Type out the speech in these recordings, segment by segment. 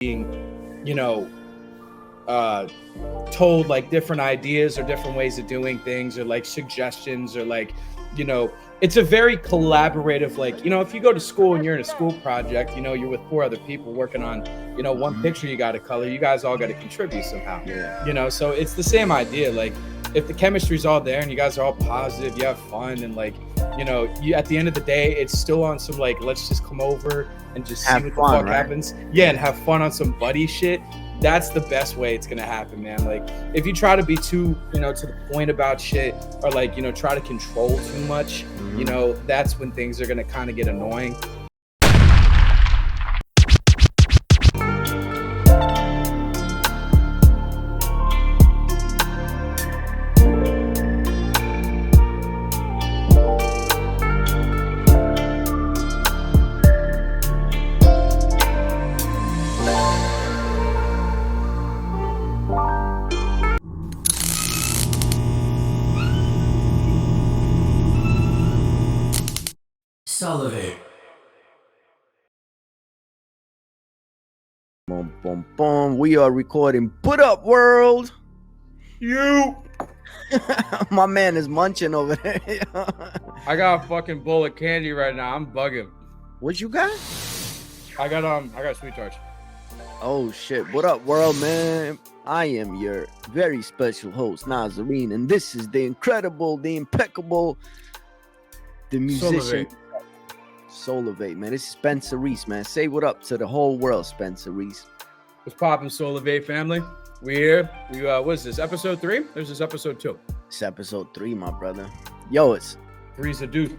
being, you know, told like different ideas or different ways of doing things or like suggestions or like, you know, it's a very collaborative, like, you know, if you go to school and you're in a school project, you know, you're with 4 other people working on, you know, one picture you got to color, you guys all got to contribute somehow. Yeah. You know, so it's the same idea. Like if the chemistry's all there and you guys are all positive, you have fun, and like, you know, you at the end of the day, it's still on some like, let's just come over and just see what the fuck happens. Yeah, and have fun on some buddy shit. That's the best way it's gonna happen, man. Like if you try to be too, you know, to the point about shit, or like, you know, try to control too much, you know, that's when things are gonna kind of get annoying. SouLivate. Boom, boom, boom. We are recording. Put up, world. You. My man is munching over there. I got a fucking bowl of candy right now. I'm bugging. What you got? I got sweet tarts. Oh shit. What up, world, man? I am your very special host, NazareN, and this is the incredible, the impeccable, the musician. SouLivate, man. This is Spencer Reese, man. Say what up to the whole world, Spencer Reese. What's poppin', SouLivate family? We here. We what is this? Episode 3? This is episode 2. It's episode 3, my brother. Yo, it's 3's a dude.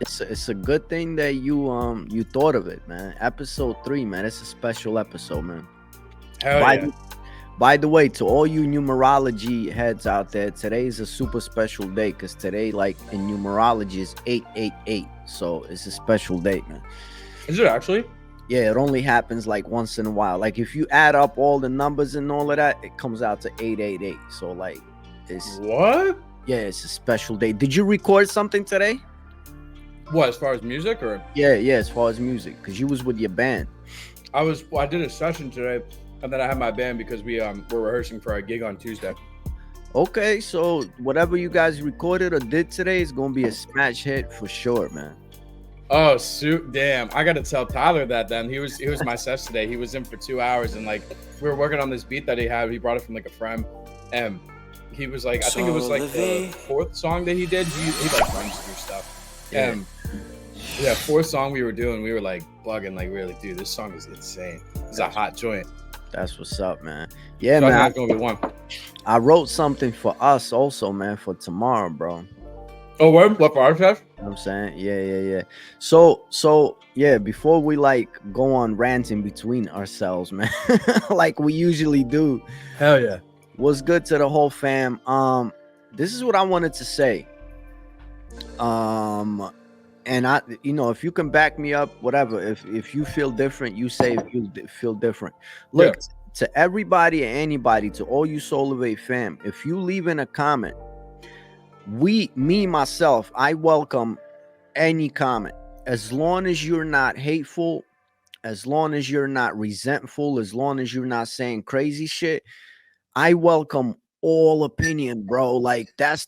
It's a good thing that you thought of it, man. Episode 3, man. It's a special episode, man. Hell yeah. By the way, to all you numerology heads out there, today is a super special day because today, like in numerology, is 888. So it's a special date, man. Is it actually? Yeah, it only happens like once in a while. Like if you add up all the numbers and all of that, it comes out to 888. So like, it's what? Yeah, it's a special day. Did you record something today? What, as far as music or? Yeah, as far as music, because you was with your band. I did a session today, and then I had my band because we're rehearsing for our gig on Tuesday. Okay, so whatever you guys recorded or did today is gonna be a smash hit for sure, man. Oh, damn! I gotta tell Tyler that then. He was my session today. He was in for 2 hours, and like we were working on this beat that he had. He brought it from like a friend, and he was like, I think it was like the 4th song that he did. He like runs through stuff. Yeah. Yeah, 4th song we were doing. We were like bugging, like we were like, dude, this song is insane. It's a hot joint. That's what's up, man. Yeah, so man. That's gonna be one. I wrote something for us also, man, for tomorrow, bro. Oh, what for our fest? You know what I'm saying? Yeah. So yeah, before we like go on ranting between ourselves, man, like we usually do. Hell yeah. What's good to the whole fam? This is what I wanted to say. And I, you know, if you can back me up, whatever. If you feel different, you say if you feel different. Look, to everybody and anybody, to all you SouLivate fam, if you leave in a comment, myself, I welcome any comment. As long as you're not hateful, as long as you're not resentful, as long as you're not saying crazy shit, I welcome all opinion, bro. Like that's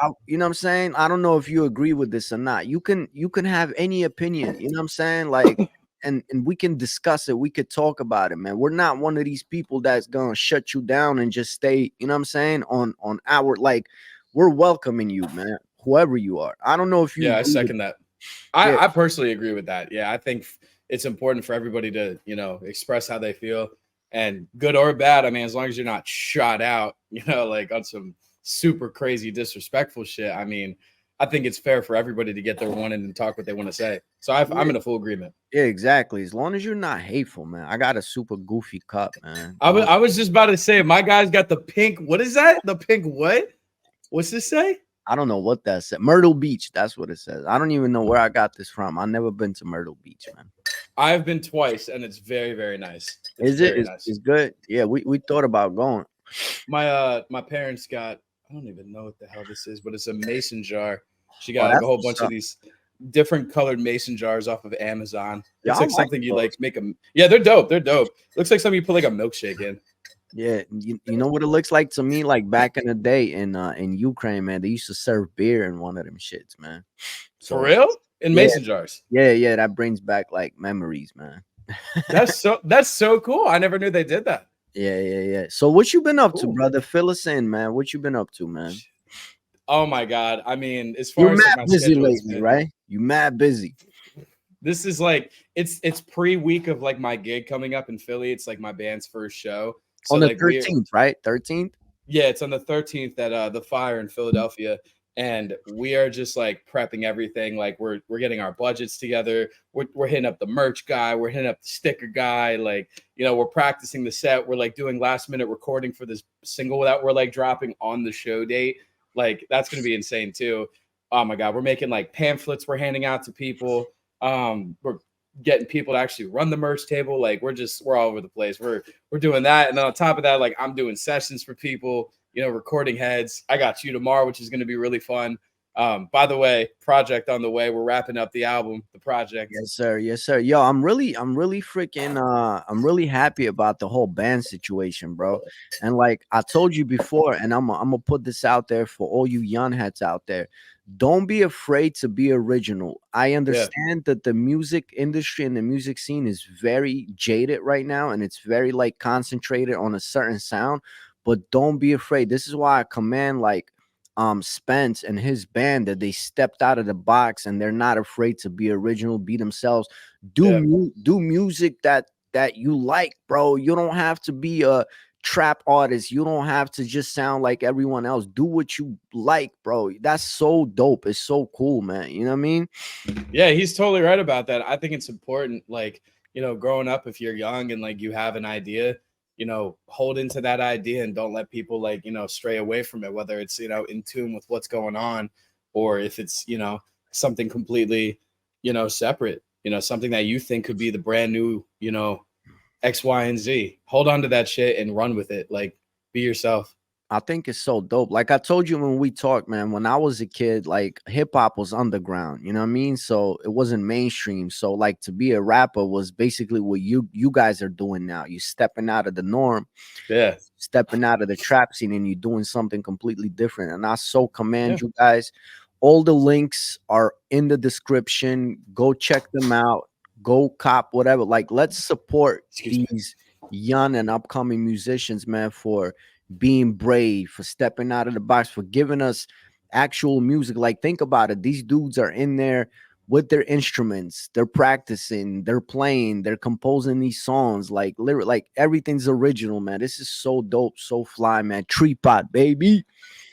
how, you know what I'm saying? I don't know if you agree with this or not. You can have any opinion, you know what I'm saying? Like and we can discuss it, we could talk about it, man. We're not one of these people that's gonna shut you down and just stay, you know what I'm saying, on our, like, we're welcoming you, man, whoever you are. I don't know if you I second that. I personally agree with that. Yeah, I think it's important for everybody to, you know, express how they feel, and good or bad. I mean, as long as you're not shot out, you know, like on some super crazy disrespectful shit. I mean, I think it's fair for everybody to get their one in and talk what they want to say. So I'm in a full agreement. Yeah, exactly. As long as you're not hateful, man. I got a super goofy cup, man. I was just about to say, my guy's got the pink. What is that? The pink what? What's this say? I don't know what that said. Myrtle Beach. That's what it says. I don't even know where I got this from. I've never been to Myrtle Beach, man. I've been twice, and it's very, very nice. Is it? It's good. Yeah, we thought about going. My parents got, I don't even know what the hell this is, but it's a mason jar. She got like a whole bunch of these. different colored mason jars off of Amazon. Yeah, It's I like like something you those. like make them. Yeah, they're dope. They're dope. Looks like something you put like a milkshake in. Yeah, you know what it looks like to me? Like back in the day in Ukraine, man, they used to serve beer in one of them shits, man. For So real? In yeah, mason jars. yeah, that brings back like memories, man. That's so cool. I never knew they did that. Yeah. So what you been up to, Cool. brother? Fill us in, man. What you been up to, man? Oh my God. I mean, as You're far as like mad my busy schedule, it's lately, been right? You mad busy. this is like it's pre-week of like my gig coming up in Philly. It's like my band's first show. So On the like we're 13th, right? 13th? yeah, it's on the 13th at the Fire in Philadelphia. And we are just like prepping everything. Like we're getting our budgets together. We're hitting up the merch guy. We're hitting up the sticker guy. Like, you know, we're practicing the set. We're like doing last minute recording for this single that we're like dropping on the show date. Like that's gonna be insane too. Oh my God. We're making like pamphlets we're handing out to people. We're getting people to actually run the merch table. Like we're all over the place. We're doing that. And then on top of that, like I'm doing sessions for people, you know, recording heads. I got you tomorrow, which is going to be really fun. By the way, project on the way. We're wrapping up the album, the project. Yes, sir. Yes, sir. Yo, I'm really freaking I'm really happy about the whole band situation, bro. And like I told you before, and I'm gonna put this out there for all you young heads out there. Don't be afraid to be original. I Yeah, understand that the music industry and the music scene is very jaded right now, and it's very like concentrated on a certain sound, but don't be afraid. This is why I command like Spence and his band that they stepped out of the box and they're not afraid to be original, be themselves, yeah, do music that you like, bro. You don't have to be a trap artist. You don't have to just sound like everyone else. Do what you like, bro. That's so dope. It's so cool, man. You know what I mean? yeah. He's totally right about that. I think it's important, like, you know, growing up, if you're young and like you have an idea, you know, hold into that idea and don't let people like, you know, stray away from it, whether it's, you know, in tune with what's going on or if it's, you know, something completely, you know, separate, you know, something that you think could be the brand new, you know, X, Y, and Z. Hold on to that shit and run with it. Like, be yourself. I think it's so dope. Like I told you when we talked, man, when I was a kid, like hip hop was underground, you know what I mean? So it wasn't mainstream. So like to be a rapper was basically what you guys are doing now. You stepping out of the norm, Yeah. stepping out of the trap scene, and you're doing something completely different. And I so Yeah. commend you guys. All the links are in the description. Go check them out. Go cop whatever. Like let's support Excuse me. these young and upcoming musicians, man, for being brave, for stepping out of the box, for giving us actual music. Like, think about it. These dudes are in there with their instruments, they're practicing, they're playing, they're composing these songs, like literally, like everything's original, man. This is so dope, so fly, man. Tree pot, baby.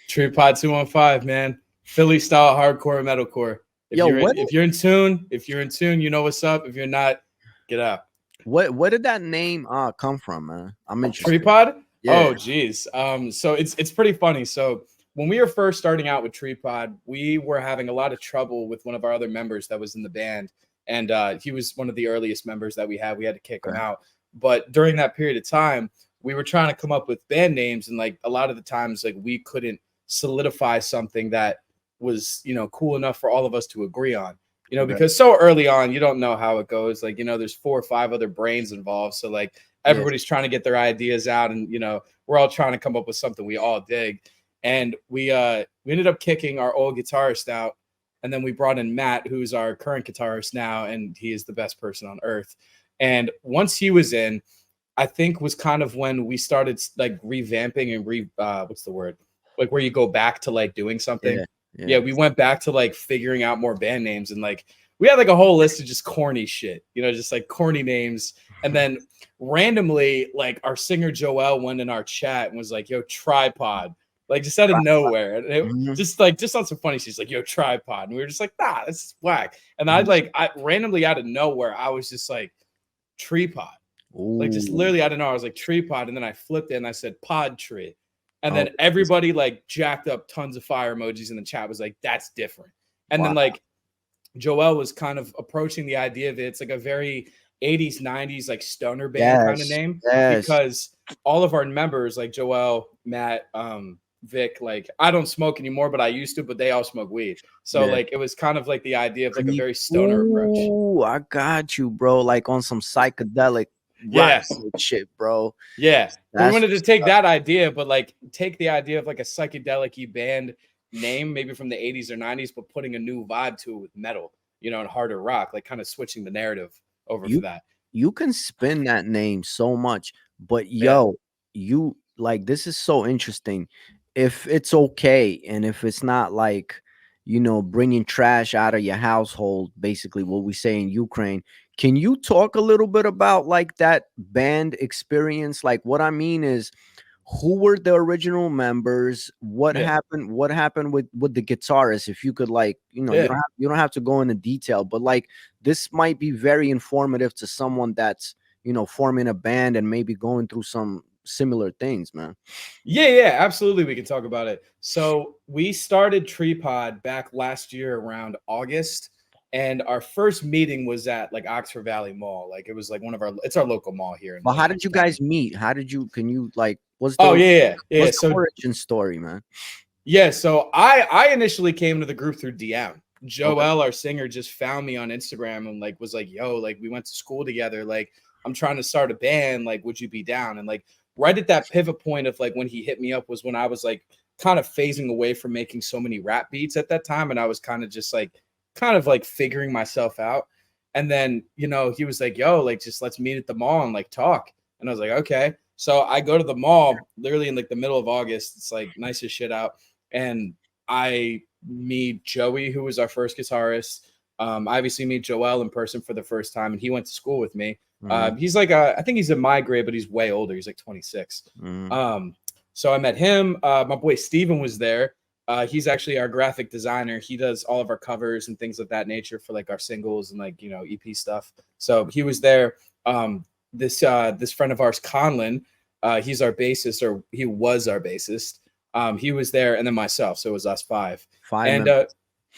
True Pod 215, man. Philly style hardcore metalcore. If Yo, you're in, if you're in tune, you know what's up. If you're not, get up. where did that name come from, man? I'm interested. Tripod? Yeah. Oh, geez. So it's pretty funny. So when we were first starting out with Tripod, we were having a lot of trouble with one of our other members that was in the band, and he was one of the earliest members that we had. We had to kick him out. But during that period of time, we were trying to come up with band names, and like a lot of the times, like we couldn't solidify something that was, you know, cool enough for all of us to agree on. You know, Okay. because so early on, you don't know how it goes. Like, you know, there's 4 or 5 other brains involved. So like everybody's trying to get their ideas out, and you know, we're all trying to come up with something we all dig. And we ended up kicking our old guitarist out, and then we brought in Matt, who's our current guitarist now, and he is the best person on earth. And once he was in, I think was kind of when we started like revamping and what's the word, like where you go back to like doing something. Yeah, we went back to like figuring out more band names, and like we had like a whole list of just corny shit, you know, just like corny names. And then randomly, like our singer Joel went in our chat and was like, "Yo, tripod," like just out of nowhere, and it just on some funny shit. She's like, "Yo, tripod," and we were just like, "Nah, that's whack." And I randomly out of nowhere, I was just like, "Tripod," like just literally I don't know. I was like tripod, and then I flipped it and I said pod tree. And then everybody like jacked up tons of fire emojis in the chat, was like, "That's different." And then like Joel was kind of approaching the idea of it. It's like a very 80s, 90s, like stoner band kind of name, because all of our members, like Joel, Matt, Vic, like I don't smoke anymore, but I used to, but they all smoke weed. So like it was kind of like the idea of like a very stoner approach. Ooh, I got you, bro. Like on some psychedelic rock shit, bro. Yeah. But we That's wanted to take that idea, but like take the idea of like a psychedelic-y band name, maybe from the 80s or 90s, but putting a new vibe to it with metal, you know, and harder rock, like kind of switching the narrative over for that. You can spin that name so much, but yo, you like this is so interesting. If it's okay, and if it's not like, you know, bringing trash out of your household, basically what we say in Ukraine. Can you talk a little bit about like that band experience? Like what I mean is, who were the original members? What happened? What happened with the guitarist? If you could, like, you know, you don't have to go into detail, but like this might be very informative to someone that's, you know, forming a band and maybe going through some similar things, man. Yeah, absolutely. We can talk about it. So we started Tripod back last year around August, and our first meeting was at like Oxford Valley Mall. Like it was like it's our local mall here. But how did you guys meet? How did you? Can you like? What's the What's the origin story, man? Yeah, so I initially came to the group through DM. Joel, our singer, just found me on Instagram and like was like, "Yo, like we went to school together. Like I'm trying to start a band. Like, would you be down?" And like right at that pivot point of like when he hit me up was when I was like kind of phasing away from making so many rap beats at that time, and I was kind of like figuring myself out. And then, you know, he was like, "Yo, like just let's meet at the mall and like talk." And I was like, "Okay." So I go to the mall literally in like the middle of August. It's like nice as shit out. And I meet Joey, who was our first guitarist. I obviously meet Joel in person for the first time, and he went to school with me. He's like I think he's in my grade, but he's way older. He's like 26. So I met him. My boy Steven was there. He's actually our graphic designer. He does all of our covers and things of that nature for like our singles and like, you know, EP stuff. So he was there. This friend of ours, Conlon, he's our bassist, or he was our bassist. He was there, and then myself. So it was us five.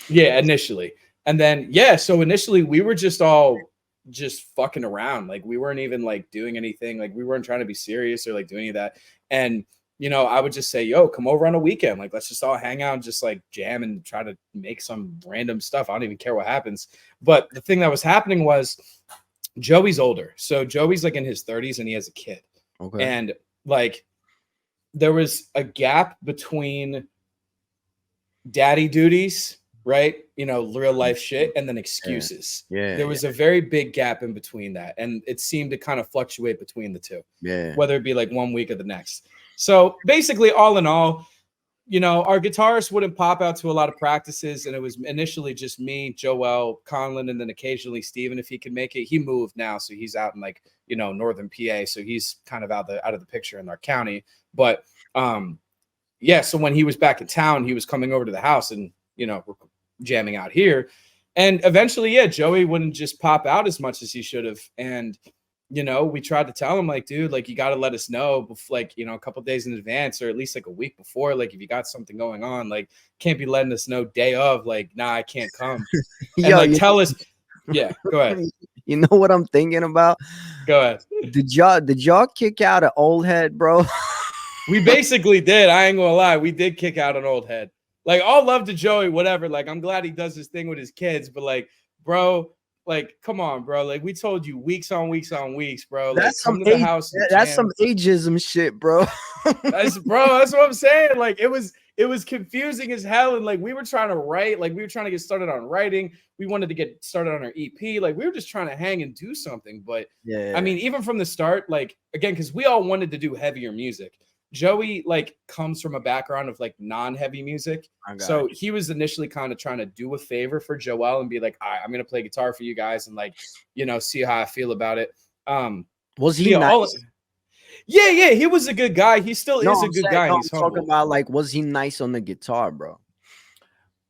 Initially. And then, so initially we were just all just fucking around. Like we weren't even like doing anything. Like we weren't trying to be serious or like do any of that. And, you know, I would just say, "Yo, come over on a weekend. Like, let's just all hang out and just like jam and try to make some random stuff. I don't even care what happens." But the thing that was happening was Joey's older. So Joey's like in his 30s and he has a kid. And like there was a gap between daddy duties, right? You know, real life shit, and then excuses. There was a very big gap in between that. And it seemed to kind of fluctuate between the two, whether it be like 1 week or the next. So basically, all in all, you know, our guitarist wouldn't pop out to a lot of practices, and it was initially just me, Joel, Conlon, and then occasionally Steven if he could make it. He moved now, so he's out in like, you know, northern PA, so he's kind of out of the picture in our county. But so when he was back in town, he was coming over to the house, and you know, we're jamming out here. And eventually, Joey wouldn't just pop out as much as he should have, and you know, we tried to tell him like, "Dude, like you got to let us know before, like, you know, a couple days in advance, or at least like a week before, like if you got something going on, like can't be letting us know day of, like, nah, I can't come." And like tell us. Yeah, go ahead. You know what I'm thinking about? Go ahead. Did y'all kick out an old head, bro? We basically did. I ain't gonna lie, we did kick out an old head. Like, all love to Joey, whatever. Like, I'm glad he does his thing with his kids, but like, bro, like, come on, bro. Like, we told you weeks on weeks on weeks, bro. Like, That's come to the house. That's some ageism shit, bro. That's what I'm saying. Like, it was confusing as hell. And like, we were trying to write, like we were trying to get started on writing. We wanted to get started on our EP. Like, we were just trying to hang and do something. But I mean, even from the start, like, again, because we all wanted to do heavier music. Joey like comes from a background of like non-heavy music. So he was initially kind of trying to do a favor for Joel and be like, "All right, I'm gonna play guitar for you guys and like, you know, see how I feel about it." Was he nice? Yeah, he was a good guy. He still is a good guy. He's talking about like, was he nice on the guitar, bro?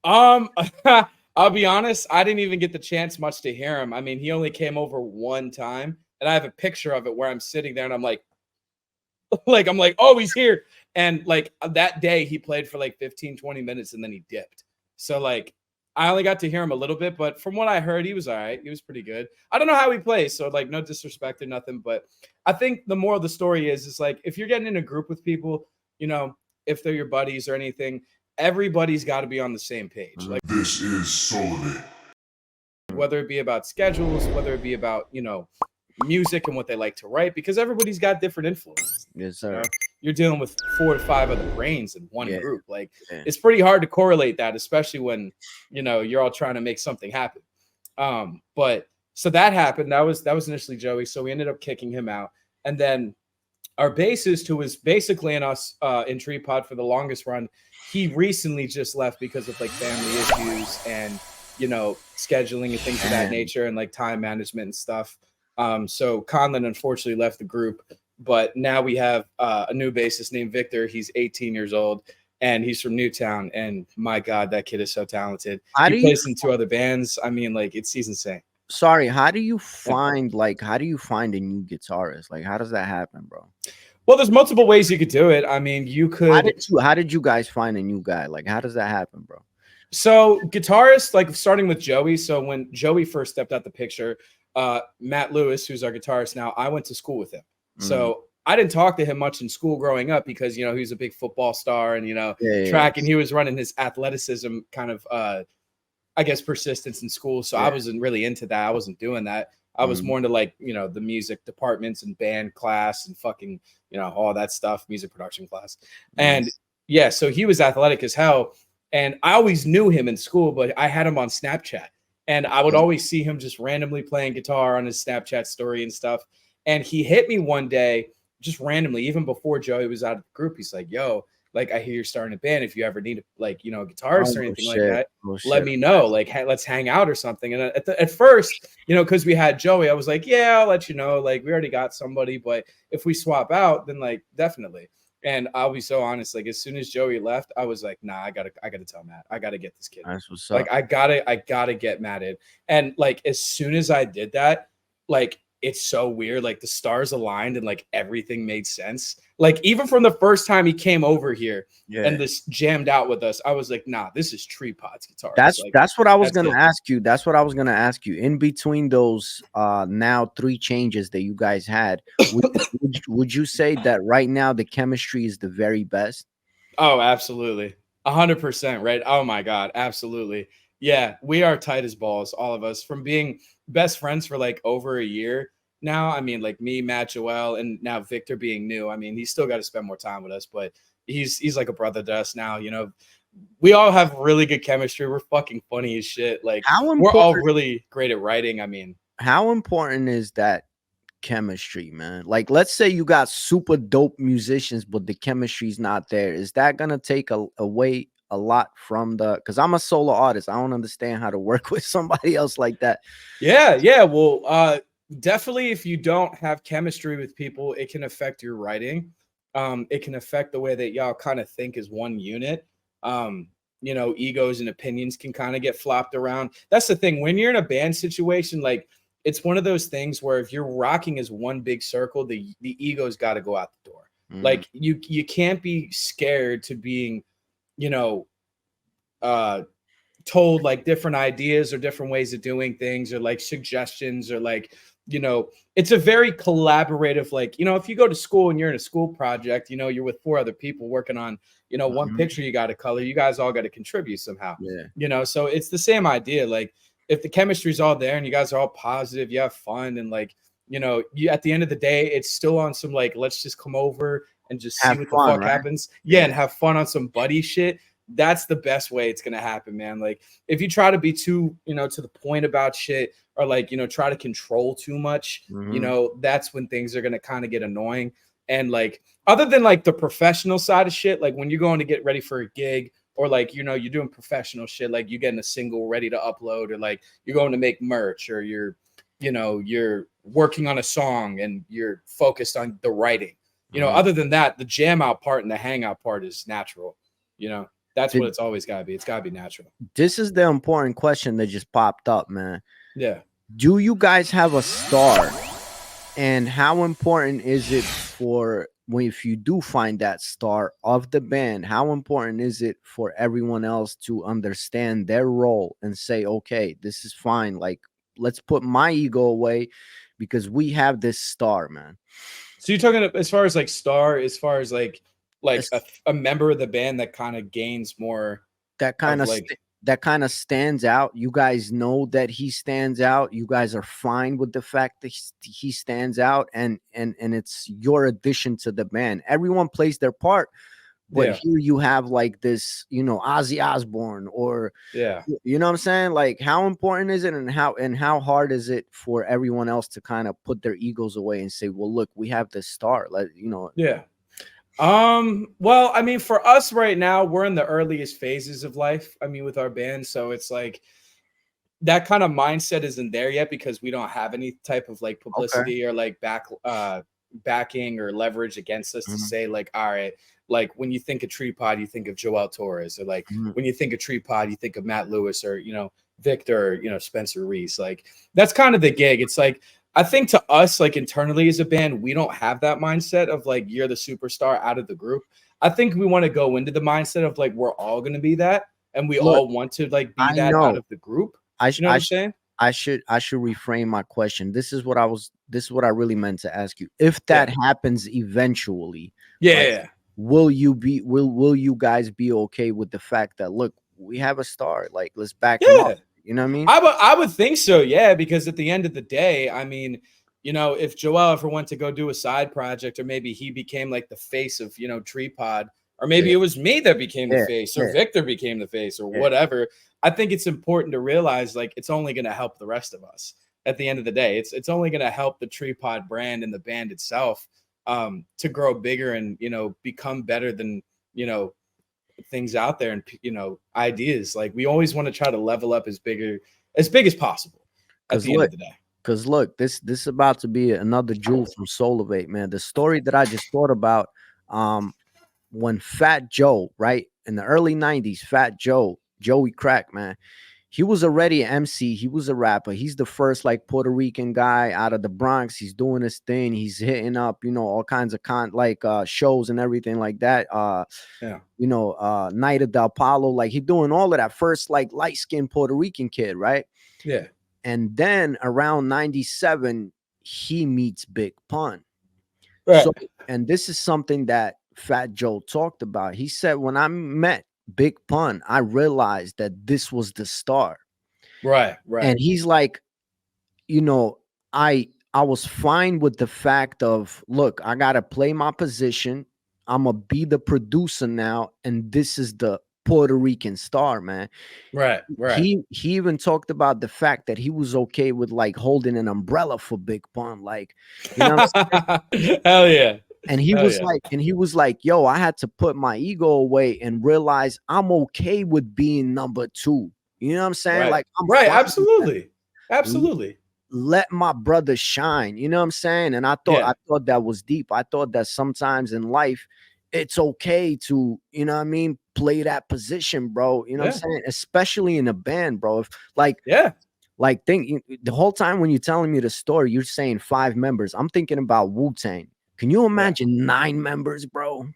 I'll be honest, I didn't even get the chance much to hear him. I mean, he only came over one time, and I have a picture of it where I'm sitting there and I'm like, "Oh, he's here." And like that day he played for like 15-20 minutes and then he dipped. So like I only got to hear him a little bit, but from what I heard, he was all right. He was pretty good. I don't know how he plays, so like no disrespect or nothing, but I think the moral of the story is like if you're getting in a group with people, you know, if they're your buddies or anything, everybody's got to be on the same page. Like, this is SouLivate. Whether it be about schedules, whether it be about, you know, music and what they like to write, because everybody's got different influences. Yes, sir. You know? You're dealing with 4 to 5 other brains in one group. Like, Yeah. it's pretty hard to correlate that, especially when, you know, you're all trying to make something happen. But so that happened. That was initially Joey. So we ended up kicking him out. And then our bassist, who was basically in us in Tree Pod for the longest run, he recently just left because of like family issues and, you know, scheduling and things of that nature and like time management and stuff. So Conlon unfortunately left the group, but now we have a new bassist named Victor. He's 18 years old and he's from Newtown. And my God, that kid is so talented. He plays in 2 other bands. I mean, like he's insane. Sorry, how do you find how do you find a new guitarist? Like, how does that happen, bro? Well, there's multiple ways you could do it. I mean, you could. How did you guys find a new guy? Like, how does that happen, bro? So guitarists, like starting with Joey. So when Joey first stepped out the picture, Matt Lewis, who's our guitarist now, I went to school with him. So I didn't talk to him much in school growing up because, you know, he was a big football star and, you know, track, and he was running his athleticism kind of, I guess, persistence in school. So I wasn't really into that. I wasn't doing that. I was more into like, you know, the music departments and band class and fucking, you know, all that stuff, music production class. And yeah, so he was athletic as hell. And I always knew him in school, but I had him on Snapchat. And I would always see him just randomly playing guitar on his Snapchat story and stuff. And he hit me one day, just randomly, even before Joey was out of the group. He's like, yo, like, I hear you're starting a band. If you ever need, like, you know, a guitarist or anything like that, let me know. Like, let's hang out or something. And at first, you know, because we had Joey, I was like, yeah, I'll let you know. Like, we already got somebody. But if we swap out, then, like, definitely. And I'll be so honest, like, as soon as Joey left, I was like, nah, I gotta tell Matt. I gotta get this kid. That's what's up. Like, I gotta get Matt in. And, like, as soon as I did that, like, it's so weird. Like, the stars aligned and, like, everything made sense. Like, even from the first time he came over here and this jammed out with us, I was like, nah, this is Tree Pod's guitar. That's what I was going to ask you. That's what I was going to ask you. In between those now 3 changes that you guys had, would you say that right now the chemistry is the very best? Oh, absolutely. 100%, right? Oh, my God. Absolutely. Yeah, we are tight as balls, all of us, from being best friends for like over a year now. I mean, like me, Matt, Joel, and now Victor being new. I mean, he's still got to spend more time with us, but he's like a brother to us now. You know, we all have really good chemistry. We're fucking funny as shit. Like, we're all really great at writing. I mean, how important is that chemistry, man? Like, let's say you got super dope musicians, but the chemistry's not there. Is that gonna take away a lot from because I'm a solo artist? I don't understand how to work with somebody else like that. Yeah. Well, definitely if you don't have chemistry with people, it can affect your writing. It can affect the way that y'all kind of think as one unit. You know, egos and opinions can kind of get flopped around. That's the thing. When you're in a band situation, like, it's one of those things where if you're rocking as one big circle, the ego's got to go out the door. Like, you can't be scared to being, you know, told like different ideas or different ways of doing things or like suggestions or like, you know, it's a very collaborative, like, you know, if you go to school and you're in a school project, you know, you're with 4 other people working on, you know, one picture you got to color, you guys all got to contribute somehow, you know, so it's the same idea. Like, if the chemistry's all there and you guys are all positive, you have fun, and like, you know, you at the end of the day, it's still on some like, let's just come over and just see what the fuck happens. And have fun on some buddy shit. That's the best way it's gonna happen, man. Like, if you try to be too, you know, to the point about shit, or like, you know, try to control too much, you know, that's when things are gonna kind of get annoying. And like, other than like the professional side of shit, like when you're going to get ready for a gig, or like, you know, you're doing professional shit, like you getting a single ready to upload, or like you're going to make merch, or you're, you know, you're working on a song and you're focused on the writing. You know, other than that, the jam out part and the hangout part is natural. You know, that's what it's always got to be. It's got to be natural. This is the important question that just popped up, man. Yeah. Do you guys have a star? And how important is it for if you do find that star of the band, how important is it for everyone else to understand their role and say, okay, this is fine. Like, let's put my ego away because we have this star, man. So you're talking as far as like star, as far as like like a member of the band that kind of gains more that kind of like that kind of stands out. You guys know that he stands out. You guys are fine with the fact that he stands out, and it's your addition to the band. Everyone plays their part, but here you have like this, you know, Ozzy Osbourne, or you know what I'm saying? Like, how important is it, and how hard is it for everyone else to kind of put their egos away and say, well, look, we have this star, you know? Well, I mean, for us right now, we're in the earliest phases of life. I mean, with our band, so it's like that kind of mindset isn't there yet because we don't have any type of like publicity or like backing or leverage against us to say like, all right, like when you think of Tree Pod, you think of Joel Torres, or like when you think of Tree Pod, you think of Matt Lewis, or, you know, Victor, or, you know, Spencer Reese. Like, that's kind of the gig. It's like, I think to us, like internally as a band, we don't have that mindset of like, you're the superstar out of the group. I think we want to go into the mindset of like, we're all going to be that. And we all want to like be that out of the group. You know what I'm saying? I should reframe my question. This is what I really meant to ask you. If that happens eventually, will you guys be okay with the fact that, look, we have a star, like, let's back him up? You know what I mean? I would think so, yeah, because at the end of the day, I mean, you know, if Joel ever went to go do a side project, or maybe he became like the face of, you know, Tree Pod, or maybe it was me that became the face, or Victor became the face, or whatever. I think it's important to realize like it's only going to help the rest of us. At the end of the day, it's only going to help the Tree Pod brand and the band itself to grow bigger and, you know, become better than, you know, things out there, and, you know, ideas. Like, we always want to try to level up as big as possible at the end of the day. Because look, this is about to be another jewel from SouLivate, man. The story that I just thought about, when Fat Joe, right, in the early 90s, Fat Joe, Joey Crack, man, he was already an MC. He was a rapper. He's the first like Puerto Rican guy out of the Bronx. He's doing his thing. He's hitting up, you know, all kinds of shows and everything like that. You know, Night of the Apollo, like, he doing all of that. First like light-skinned Puerto Rican kid, right? Yeah. And then around 97, he meets Big Pun. Right. So, and this is something that Fat Joe talked about. He said, when I met Big Pun, I realized that this was the star. Right. And he's like, you know, I was fine with the fact of, look, I gotta play my position. I'm gonna be the producer now, and this is the Puerto Rican star, man. Right. He even talked about the fact that he was okay with like holding an umbrella for Big Pun, like, you know what I'm saying? Hell yeah. And he was like, yo, I had to put my ego away and realize I'm okay with being number two. You know what I'm saying? Like, I'm absolutely. Let my brother shine. You know what I'm saying? And I thought that was deep. I thought that sometimes in life, it's okay to, you know what I mean, play that position, bro. You know what I'm saying? Especially in a band, bro. If like, think the whole time when you're telling me the story, you're saying 5 members. I'm thinking about Wu-Tang. Can you imagine 9 members, bro?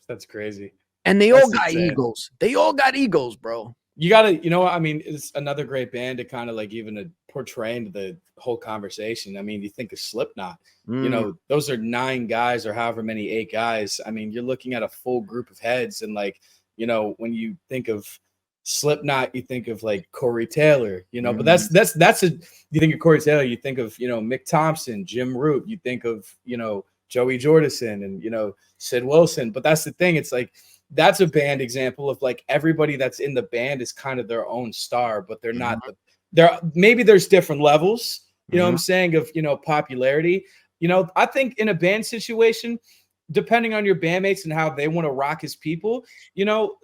That's crazy. And they all got egos. They all got egos, bro. You gotta, you know what I mean? It's another great band to kind of like even portray into the whole conversation. I mean, you think of Slipknot, you know, those are 9 guys or however many, 8 guys. I mean, you're looking at a full group of heads. And like, you know, when you think of Slipknot, you think of like Corey Taylor, you know, but you think of Corey Taylor, you think of, you know, Mick Thompson, Jim Root, you think of, you know, Joey Jordison and, you know, Sid Wilson. But that's the thing. It's like, that's a band example of like everybody that's in the band is kind of their own star, but they're not maybe there's different levels, you know what I'm saying, of, you know, popularity. You know, I think in a band situation, depending on your bandmates and how they want to rock as people, you know,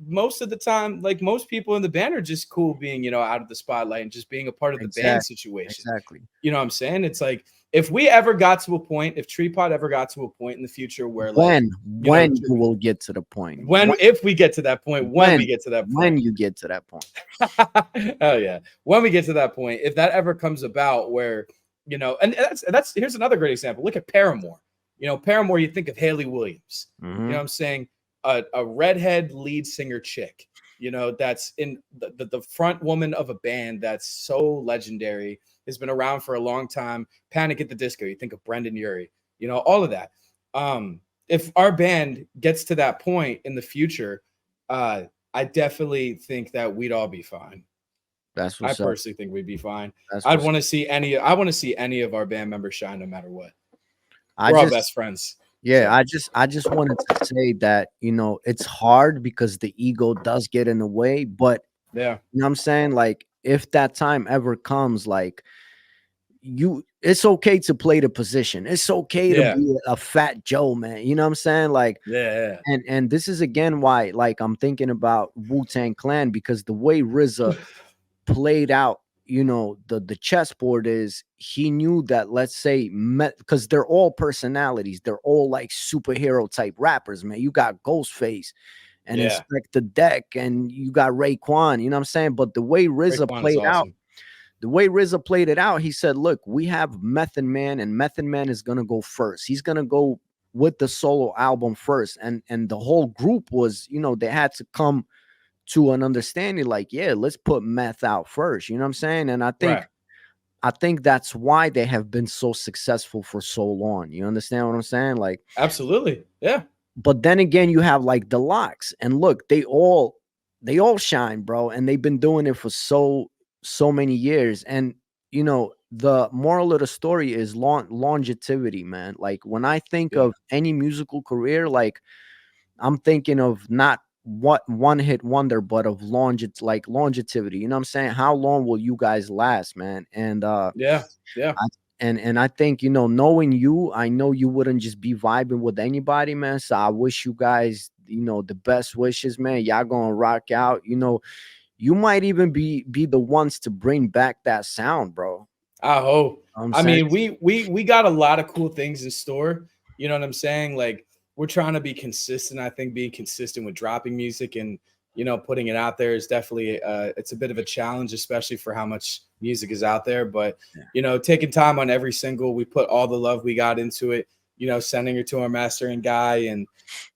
most of the time, like most people in the band are just cool being, you know, out of the spotlight and just being a part of the band situation. Exactly. You know what I'm saying? It's like, if we ever got to a point, if Tree Pod ever got to a point in the future where like when you will get to the point, if we get to that point, when we get to that point, when you get to that point, hell yeah, when we get to that point, if that ever comes about where, you know, and that's here's another great example. Look at Paramore. You know, Paramore, you think of Haley Williams. You know what I'm saying? A redhead lead singer chick, you know, that's in the front woman of a band that's so legendary, has been around for a long time. Panic at the Disco, you think of Brendan Urie, you know, all of that. if our band gets to that point in the future, I definitely think that we'd all be fine. That's I what's up. personally think we'd be fine. That's I what's want to see any of our band members shine no matter what. I We're all just best friends. Yeah, So. I just wanted to say that, you know, it's hard because the ego does get in the way, but Yeah. you know what I'm saying? Like, if that time ever comes, like, it's okay to play the position. It's okay to Yeah. be a fat Joe, man. You know what I'm saying? Like, Yeah. and this is again why, like, I'm thinking about Wu-Tang Clan, because the way RZA played out, you know, the chessboard is, he knew that, let's say, because they're all personalities, they're all like superhero type rappers, man. You got Ghostface and Yeah. Inspector Deck, and you got Raekwon, you know what I'm saying? But the way RZA Raekwon is played out, awesome. he said, look, we have Method Man, and Method Man is gonna go first. He's gonna go with the solo album first. And the whole group was, you know, they had to come to an understanding, like, yeah, let's put Meth out first. You know what I'm saying? And Right. I think that's why they have been so successful for so long. You understand what I'm saying? Like, Absolutely. Yeah. but then again, you have like the Locks, and look, they all shine, bro, and they've been doing it for so many years. And you know, the moral of the story is longevity, man. Like, when I think Yeah. of any musical career, like, I'm thinking of not what one hit wonder, but of longevity. You know what I'm saying? How long will you guys last, man? And Yeah. Yeah. and I think, you know, knowing you, I know you wouldn't just be vibing with anybody, man. So I wish you guys, you know, the best wishes, man. Y'all gonna rock out. You know, you might even be the ones to bring back that sound, bro. I hope. I'm I saying, mean, we got a lot of cool things in store. You know what I'm saying? Like, we're trying to be consistent. I think being consistent with dropping music and, you know, putting it out there is definitely it's a bit of a challenge, especially for how much music is out there. But yeah. you know, taking time on every single, we put all the love we got into it. You know, sending it to our mastering guy and,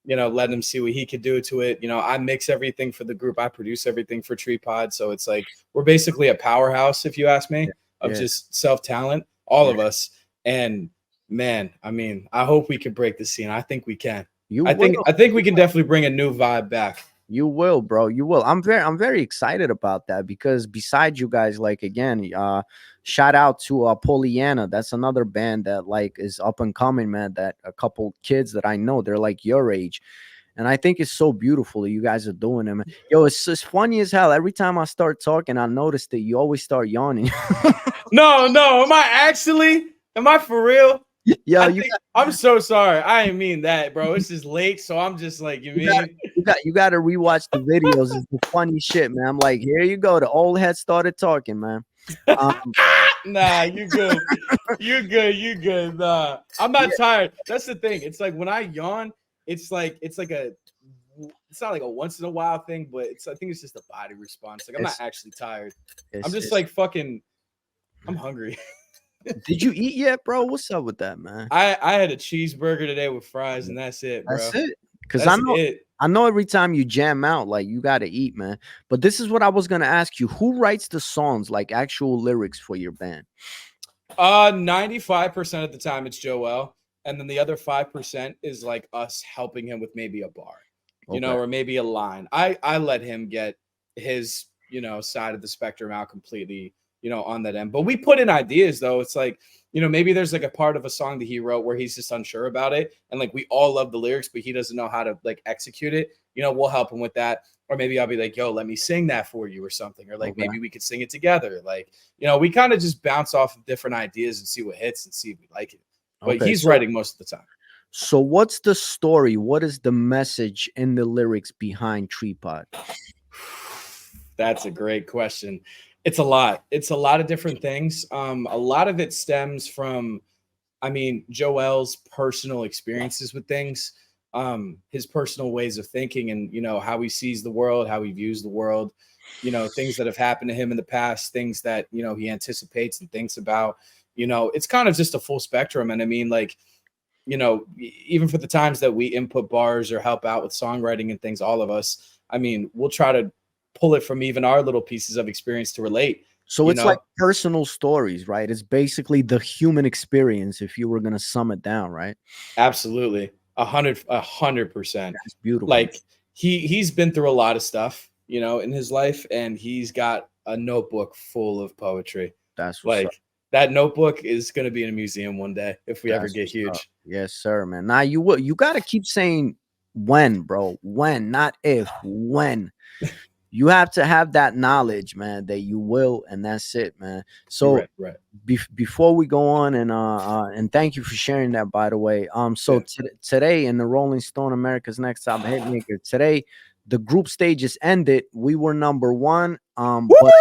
you know, letting him see what he could do to it. You know, I mix everything for the group. I produce everything for TreePod. So it's like we're basically a powerhouse, if you ask me, of Yeah. just self talent, all Yeah. of us. And man, I mean, I hope we can break the scene. I think we can. You I will. think we can definitely bring a new vibe back. You will, bro. You will. I'm very excited about that, because besides you guys, like, again, shout out to Pollyanna. That's another band that, like, is up and coming, man. That a couple kids that I know, they're like your age. And I think it's so beautiful that you guys are doing it, man. Yo, it's funny as hell. Every time I start talking, I notice that you always start yawning. No, am I actually? Am I for real? Yo, I'm so sorry. I didn't mean that, bro. It's just late, so I'm just like, you got to rewatch the videos. It's the funny shit, man. I'm like, here you go. The old head started talking, man. Nah, you good. You good. Nah, I'm not tired. That's the thing. It's like when I yawn, it's not like a once in a while thing, but I think it's just a body response. Like, I'm not actually tired. I'm just like fucking. I'm hungry. Did you eat yet, bro? What's up with that, man? I had a cheeseburger today with fries, and that's it, bro. That's it. Because I know every time you jam out, like, you got to eat, man. But this is what I was gonna ask you: who writes the songs, like actual lyrics for your band? 95% of the time it's Joel, and then the other 5% is like us helping him with maybe a bar, you know, or maybe a line. I let him get his, you know, side of the spectrum out completely, you know, on that end. But we put in ideas, though. It's like, you know, maybe there's like a part of a song that he wrote where he's just unsure about it, and like we all love the lyrics, but he doesn't know how to like execute it. You know, we'll help him with that. Or maybe I'll be like, yo, let me sing that for you or something. Or like maybe we could sing it together. Like, you know, we kind of just bounce off of different ideas and see what hits and see if we like it. But he's writing most of the time. So what's the story? What is the message in the lyrics behind TreePod? That's a great question. It's a lot. It's a lot of different things. A lot of it stems from, I mean, Joel's personal experiences with things, his personal ways of thinking, and, you know, how he sees the world, how he views the world, you know, things that have happened to him in the past, things that, you know, he anticipates and thinks about. You know, it's kind of just a full spectrum. And I mean, like, you know, even for the times that we input bars or help out with songwriting and things, all of us, I mean, we'll try to pull it from even our little pieces of experience to relate. So it's like personal stories, right? It's basically the human experience, if you were going to sum it down, right? Absolutely. 100%. That's beautiful. Like he's been through a lot of stuff, you know, in his life, and he's got a notebook full of poetry. That's what's like up. That notebook is going to be in a museum one day if we ever get huge. Up. Yes, sir, man. Now you got to keep saying when, bro. When, not if. When. You have to have that knowledge, man, that you will, and that's it, man. So right. Before we go on, and thank you for sharing that, by the way. So today in the Rolling Stone America's Next Top Hitmaker, today the group stages ended. We were number 1. But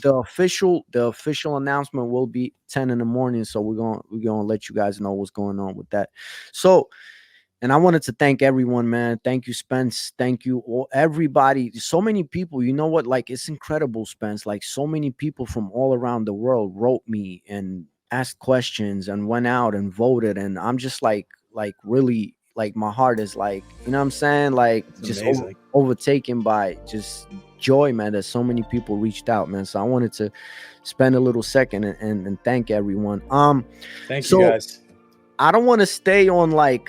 the official announcement will be 10 in the morning. So we're gonna let you guys know what's going on with that. So, and I wanted to thank everyone, man. Thank you, Spence. Thank you, everybody. So many people. You know what? Like, it's incredible, Spence. Like, so many people from all around the world wrote me and asked questions and went out and voted. And I'm just like really, like, my heart is like, you know what I'm saying? Like, it's just overtaken by just joy, man, that so many people reached out, man. So I wanted to spend a little second and thank everyone. Thank you, guys. I don't want to stay on like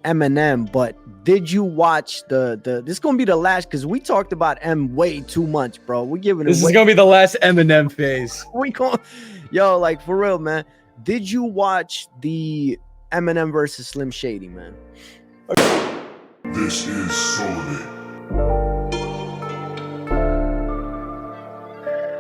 Eminem, but did you watch the this is gonna be the last, because we talked about M way too much, bro. We're giving this is gonna be the last Eminem phase. Yo, like, for real, man. Did you watch the Eminem versus Slim Shady, man? This is SouLivate.